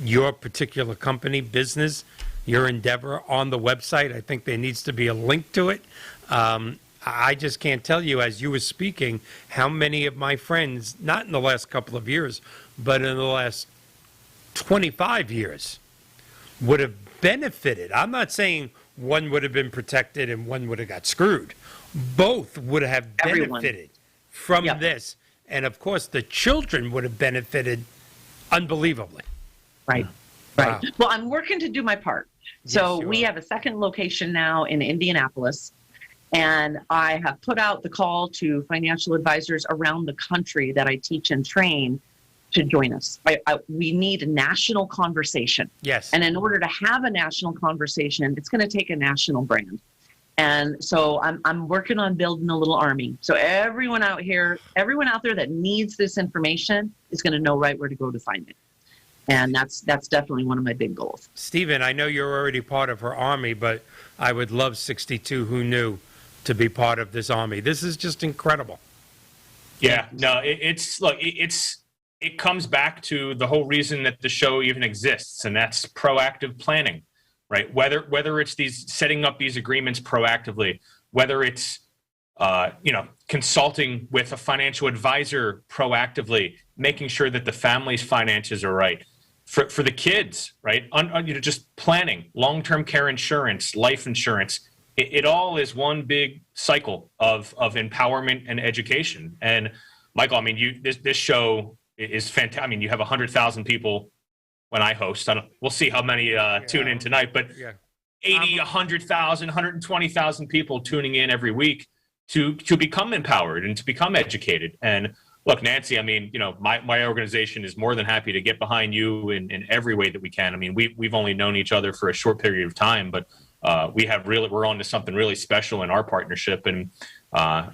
S1: your particular company, business, your endeavor on the website. I think there needs to be a link to it. I just can't tell you, as you were speaking, how many of my friends, not in the last couple of years, but in the last 25 years, would have benefited. I'm not saying one would have been protected and one would have got screwed. Both would have benefited from this. And, of course, the children would have benefited unbelievably.
S2: Right.
S1: Wow.
S2: Well, I'm working to do my part. So we have a second location now in Indianapolis. And I have put out the call to financial advisors around the country that I teach and train to join us. We need a national conversation.
S1: Yes.
S2: And in order to have a national conversation, it's going to take a national brand. And so I'm working on building a little army. So everyone out there that needs this information is going to know right where to go to find it. And that's definitely one of my big goals.
S1: Stephen, I know you're already part of her army, but I would love 62 Who Knew to be part of this army. This is just incredible.
S3: Yeah, no, it comes back to the whole reason that the show even exists, and that's proactive planning, right? Whether it's these setting up these agreements proactively, whether it's consulting with a financial advisor proactively, making sure that the family's finances are right. For the kids, right? Just planning, long-term care insurance, life insurance. It all is one big cycle of empowerment and education. And Michael, I mean, this show is fantastic. I mean, you have 100,000 people when I host. We'll see how many tune in tonight, but 80, 100,000, 120,000 people tuning in every week to become empowered and to become educated. And look, Nancy, I mean, my organization is more than happy to get behind you in every way that we can. I mean, we've only known each other for a short period of time, but we're on to something really special in our partnership. And, I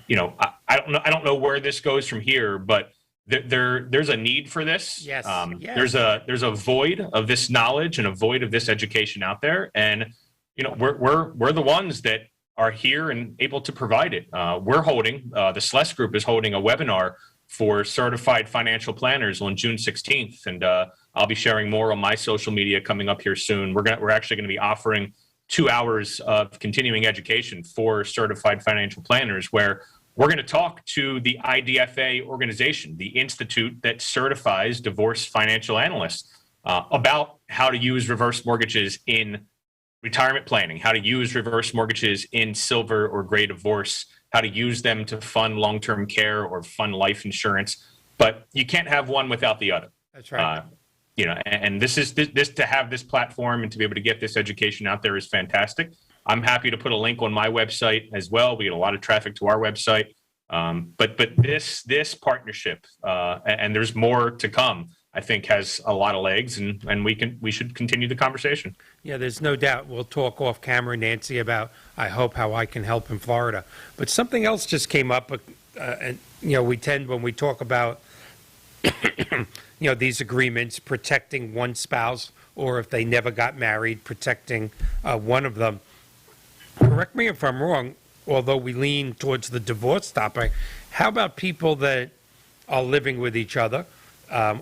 S3: don't know where this goes from here, but there's a need for this.
S1: Yes.
S3: There's a void of this knowledge and a void of this education out there. And, we're the ones that are here and able to provide it. We're holding, the Sless Group is holding a webinar for certified financial planners on June 16th. And I'll be sharing more on my social media coming up here soon. We're actually going to be offering 2 hours of continuing education for certified financial planners, where we're going to talk to the IDFA organization, the institute that certifies divorce financial analysts, about how to use reverse mortgages in retirement planning, how to use reverse mortgages in silver or gray divorce, how to use them to fund long-term care or fund life insurance. But you can't have one without the other.
S1: That's right.
S3: And this to have this platform and to be able to get this education out there is fantastic. I'm happy to put a link on my website as well. We get a lot of traffic to our website. But this partnership, and there's more to come, I think has a lot of legs, and we should continue the conversation.
S1: Yeah, there's no doubt. We'll talk off camera, Nancy, about, I hope, how I can help in Florida. But something else just came up, and we tend, when we talk about these agreements, protecting one spouse, or if they never got married, protecting one of them. Correct me if I'm wrong, although we lean towards the divorce topic. How about people that are living with each other,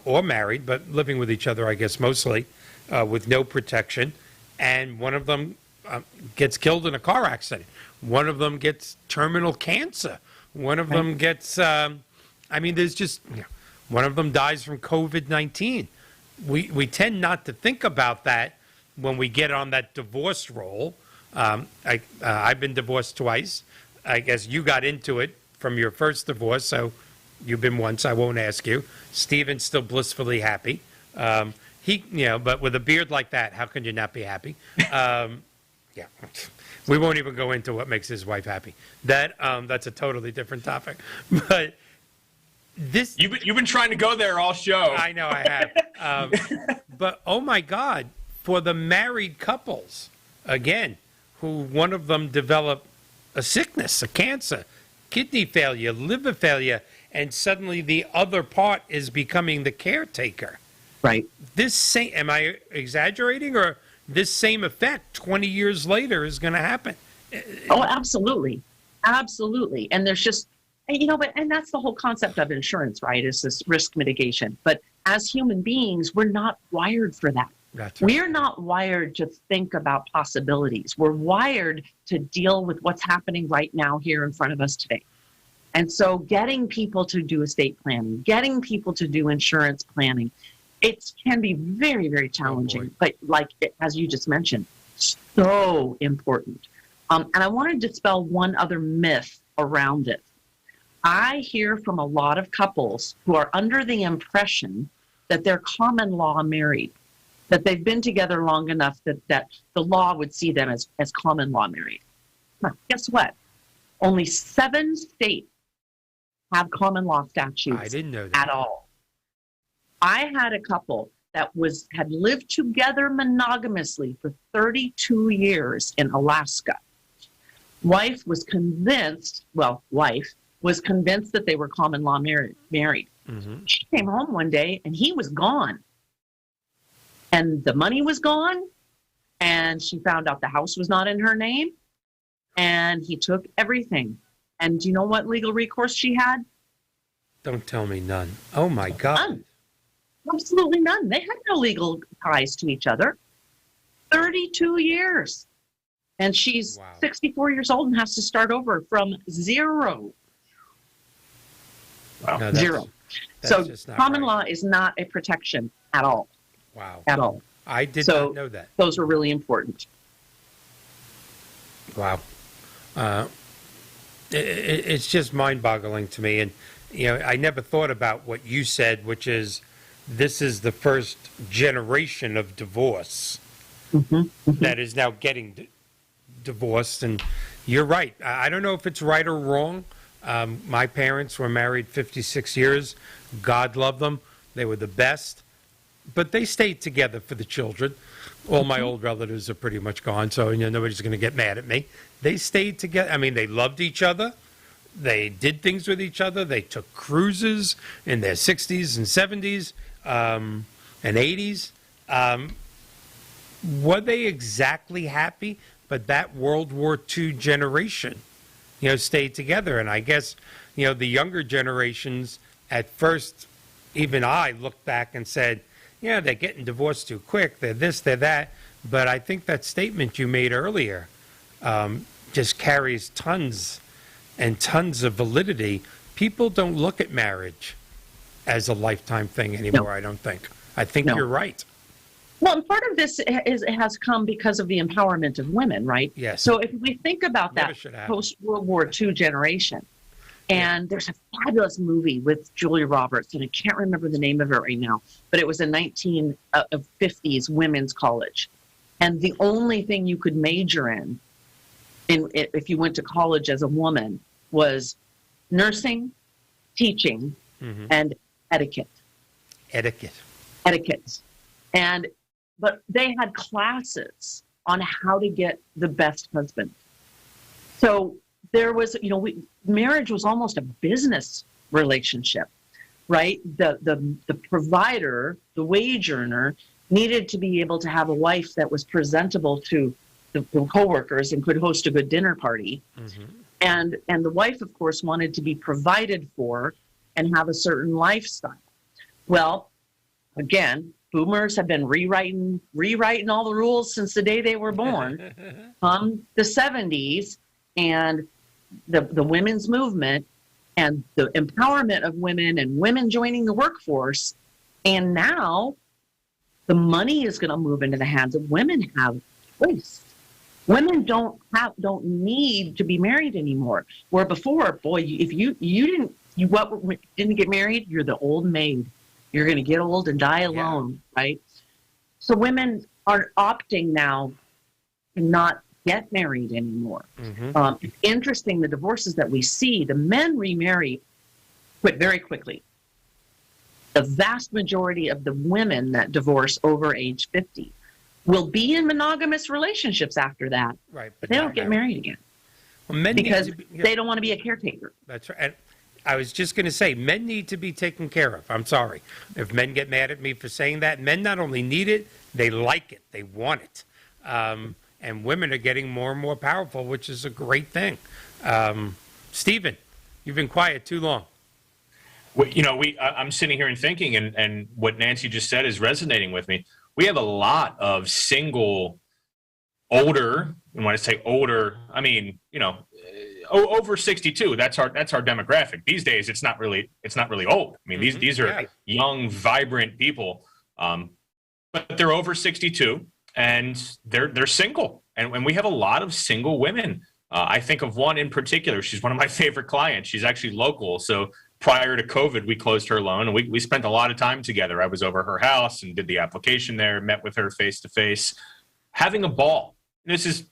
S1: or married, but living with each other, I guess, mostly, with no protection, and one of them gets killed in a car accident. One of them gets terminal cancer. One of them gets, there's just, one of them dies from COVID-19. We tend not to think about that when we get on that divorce roll. I've been divorced twice. I guess you got into it from your first divorce, so you've been once. I won't ask you. Steven's still blissfully happy. But with a beard like that, how can you not be happy? Yeah, we won't even go into what makes his wife happy. That's a totally different topic. But this,
S3: you've been trying to go there all show.
S1: I know I have. But oh my God, for the married couples, again, who one of them developed a sickness, a cancer, kidney failure, liver failure, and suddenly the other part is becoming the caretaker.
S2: Right.
S1: Am I exaggerating, or this same effect 20 years later is going to happen?
S2: Oh, absolutely. Absolutely. And there's just, and that's the whole concept of insurance, right? Is this risk mitigation. But as human beings, we're not wired for that.
S1: That's right.
S2: We're not wired to think about possibilities. We're wired to deal with what's happening right now here in front of us today. And so getting people to do estate planning, getting people to do insurance planning, it can be very, very challenging. But as you just mentioned, so important. And I want to dispel one other myth around it. I hear from a lot of couples who are under the impression that they're common law married, that they've been together long enough that the law would see them as common law married. Now, guess what? Only 7 states have common law statutes.
S1: I didn't know that
S2: at all. I had a couple that had lived together monogamously for 32 years in Alaska. Wife was convinced that they were common law married.
S1: Mm-hmm.
S2: She came home one day and he was gone. And the money was gone. And she found out the house was not in her name. And he took everything. And do you know what legal recourse she had?
S1: Don't tell me none. Oh my God.
S2: None. Absolutely none. They had no legal ties to each other. 32 years. And she's 64 years old and has to start over from zero.
S3: Wow.
S1: No,
S2: Zero. So common law is not a protection at all.
S1: Wow.
S2: At all.
S1: I did not know that.
S2: Those are really important.
S1: Wow. It's just mind-boggling to me. And, I never thought about what you said, which is this is the first generation of divorce that is now getting divorced. And you're right. I don't know if it's right or wrong. My parents were married 56 years. God love them. They were the best. But they stayed together for the children. All my old relatives are pretty much gone, so nobody's going to get mad at me. They stayed together. I mean, they loved each other. They did things with each other. They took cruises in their 60s and 70s and 80s. Were they exactly happy? But that World War II generation, stayed together. And I guess, the younger generations, at first, even I looked back and said, they're getting divorced too quick. They're this, they're that. But I think that statement you made earlier just carries tons and tons of validity. People don't look at marriage as a lifetime thing anymore, no. I don't think. I think you're right.
S2: Well, and part of this has come because of the empowerment of women, right?
S1: Yes.
S2: So if we think about that post-World War II generation, and there's a fabulous movie with Julia Roberts, and I can't remember the name of it right now, but it was a 1950s women's college. And the only thing you could major in if you went to college as a woman was nursing, teaching, and etiquette.
S1: Etiquette.
S2: But they had classes on how to get the best husband. So there was, marriage was almost a business relationship, right? The provider, the wage earner, needed to be able to have a wife that was presentable to the coworkers and could host a good dinner party. And the wife, of course, wanted to be provided for and have a certain lifestyle. Well, again, Boomers have been rewriting all the rules since the day they were born. The 70s and the women's movement and the empowerment of women and women joining the workforce. And now the money is going to move into the hands of women have choice. Women don't need to be married anymore. Where before, boy, if you didn't get married, you're the old maid. You're going to get old and die alone, right? So women are opting now to not get married anymore. It's interesting, the divorces that we see, the men remarry very quickly. The vast majority of the women that divorce over age 50 will be in monogamous relationships after that.
S1: Right.
S2: But they don't get married again.
S1: Well, men
S2: because they don't want to be a caretaker.
S1: That's right. And I was just going to say, men need to be taken care of. I'm sorry if men get mad at me for saying that. Men not only need it, they like it. They want it. And women are getting more and more powerful, which is a great thing. Stephen, you've been quiet too long.
S3: Well, I'm sitting here and thinking, and what Nancy just said is resonating with me. We have a lot of single, older, and when I say older, I mean, over 62. That's our demographic. These days, it's not really old. I mean, these are young, vibrant people, but they're over 62 and they're single, and we have a lot of single women. I think of one in particular. She's one of my favorite clients. She's actually local, so. Prior to COVID, we closed her loan, and we spent a lot of time together. I was over her house and did the application there, met with her face to face, having a ball. This is,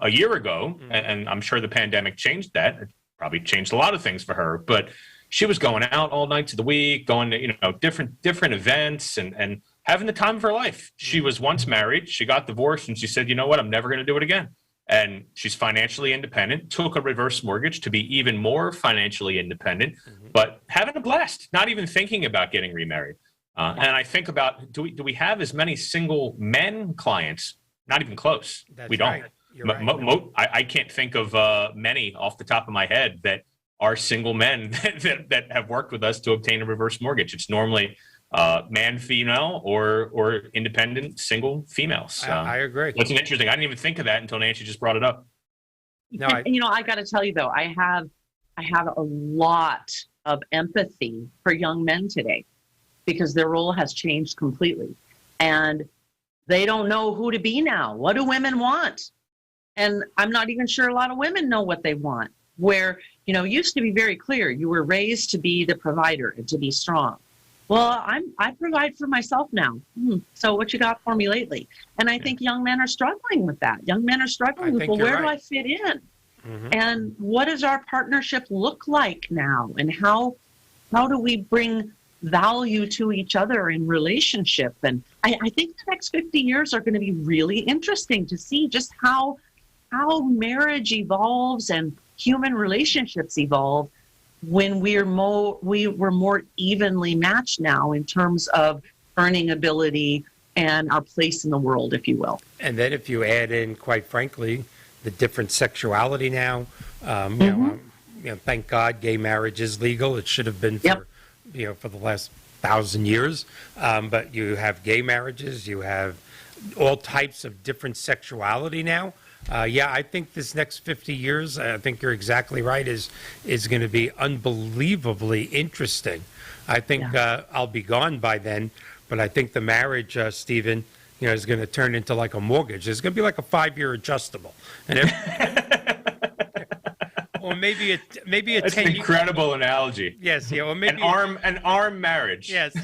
S3: a year ago, and I'm sure the pandemic changed that. It probably changed a lot of things for her, but she was going out all nights of the week, going to, different events and having the time of her life. She was once married. She got divorced, and she said, you know what? I'm never going to do it again. And she's financially independent, took a reverse mortgage to be even more financially independent, but having a blast, not even thinking about getting remarried. And I think about, do we have as many single men clients? Not even close. We don't. Right. I can't think of many off the top of my head that are single men that have worked with us to obtain a reverse mortgage. It's normally man, female, or independent single females.
S1: I agree.
S3: That's interesting. I didn't even think of that until Nancy just brought it up.
S2: No, I got to tell you though, I have a lot of empathy for young men today because their role has changed completely, and they don't know who to be now. What do women want? And I'm not even sure a lot of women know what they want. Where it used to be very clear, you were raised to be the provider and to be strong. Well, I provide for myself now. So what you got for me lately? And I think young men are struggling with that. Young men are struggling with, where do I fit in? And what does our partnership look like now? And how do we bring value to each other in relationship? And I think the next 50 years are going to be really interesting to see just how marriage evolves and human relationships evolve when we're more evenly matched now in terms of earning ability and our place in the world, if you will.
S1: And then if you add in, quite frankly, the different sexuality now, thank God gay marriage is legal. It should have been for the last 1,000 years. But you have gay marriages, you have all types of different sexuality now. I think this next 50 years, I think you're exactly right, is going to be unbelievably interesting. I think I'll be gone by then, but I think the marriage, Stephen, is going to turn into like a mortgage. It's going to be like a 5-year adjustable, and or maybe a 10-year.
S3: That's an incredible analogy.
S1: Yes, or maybe
S3: an arm marriage.
S1: Yes,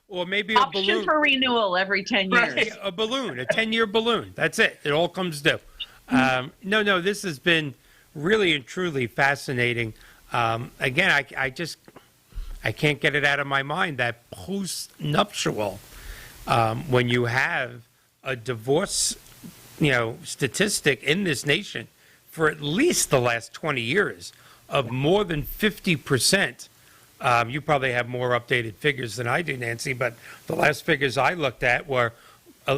S1: or maybe
S2: a
S1: balloon.
S2: Option for renewal every 10 years.
S1: Right. A balloon, a 10-year balloon. That's it. It all comes due. No, this has been really and truly fascinating. Again, I can't get it out of my mind that post-nuptial, when you have a divorce, statistic in this nation for at least the last 20 years of more than 50%. You probably have more updated figures than I do, Nancy, but the last figures I looked at were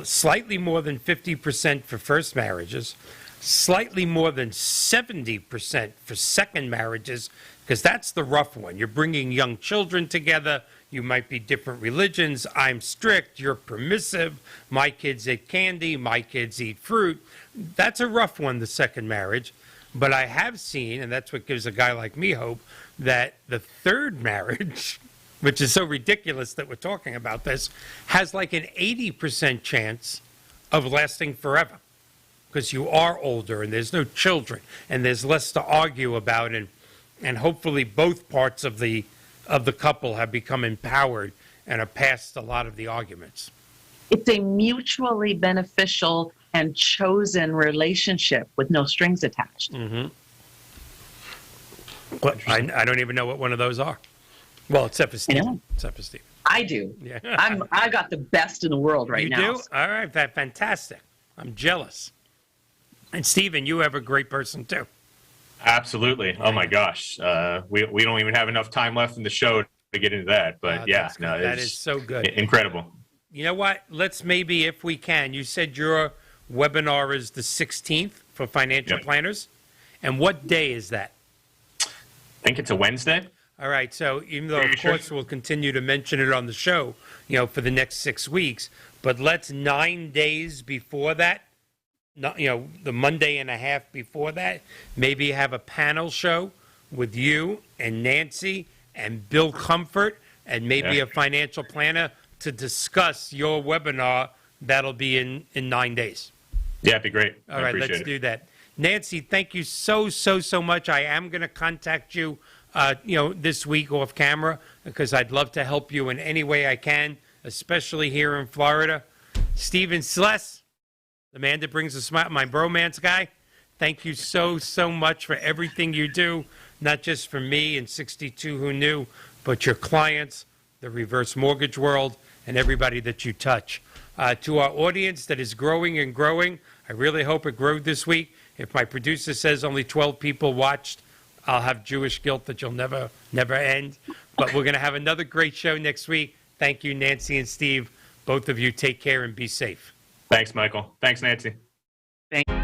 S1: slightly more than 50% for first marriages, slightly more than 70% for second marriages, because that's the rough one. You're bringing young children together, You might be different religions. I'm strict. You're permissive. My kids eat candy. My kids eat fruit. That's a rough one, the second marriage. But I have seen, and that's what gives a guy like me hope, that the third marriage, which is so ridiculous that we're talking about this, has like an 80% chance of lasting forever. Because you are older and there's no children and there's less to argue about, and hopefully both parts of the couple have become empowered and are past a lot of the arguments.
S2: It's a mutually beneficial and chosen relationship with no strings attached.
S1: Mm-hmm. Well, I don't even know what one of those are. Well, except for Steve. Except for Steve.
S2: I do.
S1: Yeah.
S2: I got the best in the world right now.
S1: You do? All right, fantastic. I'm jealous. And Steven, you have a great person too.
S3: Absolutely. Oh my gosh. We don't even have enough time left in the show to get into that. But yeah, no,
S1: that is so good.
S3: Incredible.
S1: You know what? Let's maybe, if we can, you said your webinar is the 16th for financial planners. And what day is that?
S3: I think it's a Wednesday.
S1: All right. So even though, of course, we'll continue to mention it on the show, for the next 6 weeks, but let's 9 days before that, the Monday and a half before that, maybe have a panel show with you and Nancy and Bill Comfort and maybe a financial planner to discuss your webinar. That'll be in 9 days.
S3: Yeah, it'd be great.
S1: All right, let's do that. Nancy, thank you so much. I am going to contact you, this week off camera because I'd love to help you in any way I can, especially here in Florida. Steven Sless, the man that brings a smile, my bromance guy, thank you so much for everything you do, not just for me and 62 Who Knew, but your clients, the reverse mortgage world, and everybody that you touch. To our audience that is growing and growing, I really hope it grew this week. If my producer says only 12 people watched, I'll have Jewish guilt that you'll never end. But we're going to have another great show next week. Thank you, Nancy and Steve. Both of you take care and be safe.
S3: Thanks, Michael. Thanks, Nancy.
S2: Thank you.